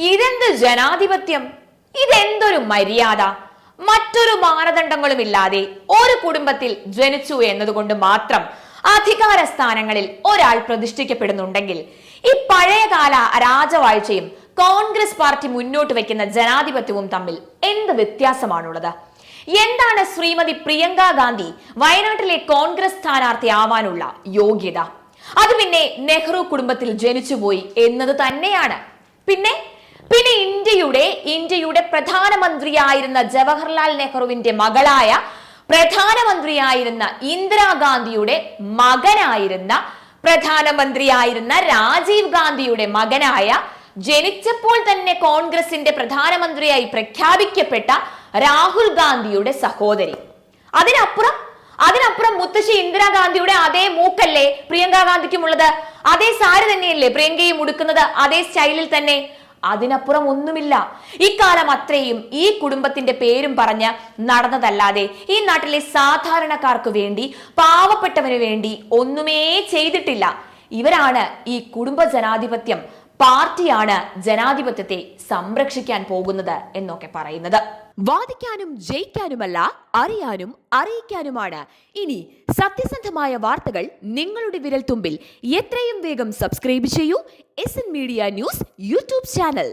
ഇതെന്ത് ജനാധിപത്യം? ഇതെന്തൊരു മര്യാദ? മറ്റൊരു മാനദണ്ഡങ്ങളുമില്ലാതെ ഒരു കുടുംബത്തിൽ ജനിച്ചു എന്നതുകൊണ്ട് മാത്രം അധികാര സ്ഥാനങ്ങളിൽ ഒരാൾ പ്രതിഷ്ഠിക്കപ്പെടുന്നുണ്ടെങ്കിൽ ഈ പഴയകാല രാജവാഴ്ചയും കോൺഗ്രസ് പാർട്ടി മുന്നോട്ട് വെക്കുന്ന ജനാധിപത്യവും തമ്മിൽ എന്ത് വ്യത്യാസമാണുള്ളത്? എന്താണ് ശ്രീമതി പ്രിയങ്ക ഗാന്ധി വയനാട്ടിലെ കോൺഗ്രസ് സ്ഥാനാർത്ഥിയാവാനുള്ള യോഗ്യത? അത് പിന്നെ നെഹ്റു കുടുംബത്തിൽ ജനിച്ചുപോയി എന്നത് തന്നെയാണ്. പിന്നെ ഇന്ത്യയുടെ പ്രധാനമന്ത്രിയായിരുന്ന ജവഹർലാൽ നെഹ്റുവിന്റെ മകളായ പ്രധാനമന്ത്രിയായിരുന്ന ഇന്ദിരാഗാന്ധിയുടെ മകനായിരുന്ന പ്രധാനമന്ത്രിയായിരുന്ന രാജീവ് ഗാന്ധിയുടെ മകനായ ജനിച്ചപ്പോൾ തന്നെ കോൺഗ്രസിന്റെ പ്രധാനമന്ത്രിയായി പ്രഖ്യാപിക്കപ്പെട്ട രാഹുൽ ഗാന്ധിയുടെ സഹോദരി. അതിനപ്പുറം മുത്തശ്ശി ഇന്ദിരാഗാന്ധിയുടെ അതേ മൂക്കല്ലേ പ്രിയങ്ക ഗാന്ധിക്കുമുള്ളത്? അതേ സാരി തന്നെയല്ലേ പ്രിയങ്കയും ഉടുക്കുന്നത്? അതേ സ്റ്റൈലിൽ തന്നെ. അതിനപ്പുറം ഒന്നുമില്ല. ഇക്കാലം അത്രയും ഈ കുടുംബത്തിന്റെ പേരും പറഞ്ഞ് നടന്നതല്ലാതെ ഈ നാട്ടിലെ സാധാരണക്കാർക്ക് വേണ്ടി, പാവപ്പെട്ടവന് വേണ്ടി ഒന്നുമേ ചെയ്തിട്ടില്ല. ഇവരാണ് ഈ കുടുംബ ജനാധിപത്യം, പാർട്ടിയാണ് ജനാധിപത്യത്തെ സംരക്ഷിക്കാൻ പോകുന്നത് എന്നൊക്കെ പറയുന്നത്. വാദിക്കാനും ജയിക്കാനുമല്ല, അറിയാനും അറിയിക്കാനുമാണ്. ഇനി സത്യസന്ധമായ വാർത്തകൾ നിങ്ങളുടെ വിരൽത്തുമ്പിൽ. എത്രയും വേഗം സബ്സ്ക്രൈബ് ചെയ്യൂ SN media news YouTube channel.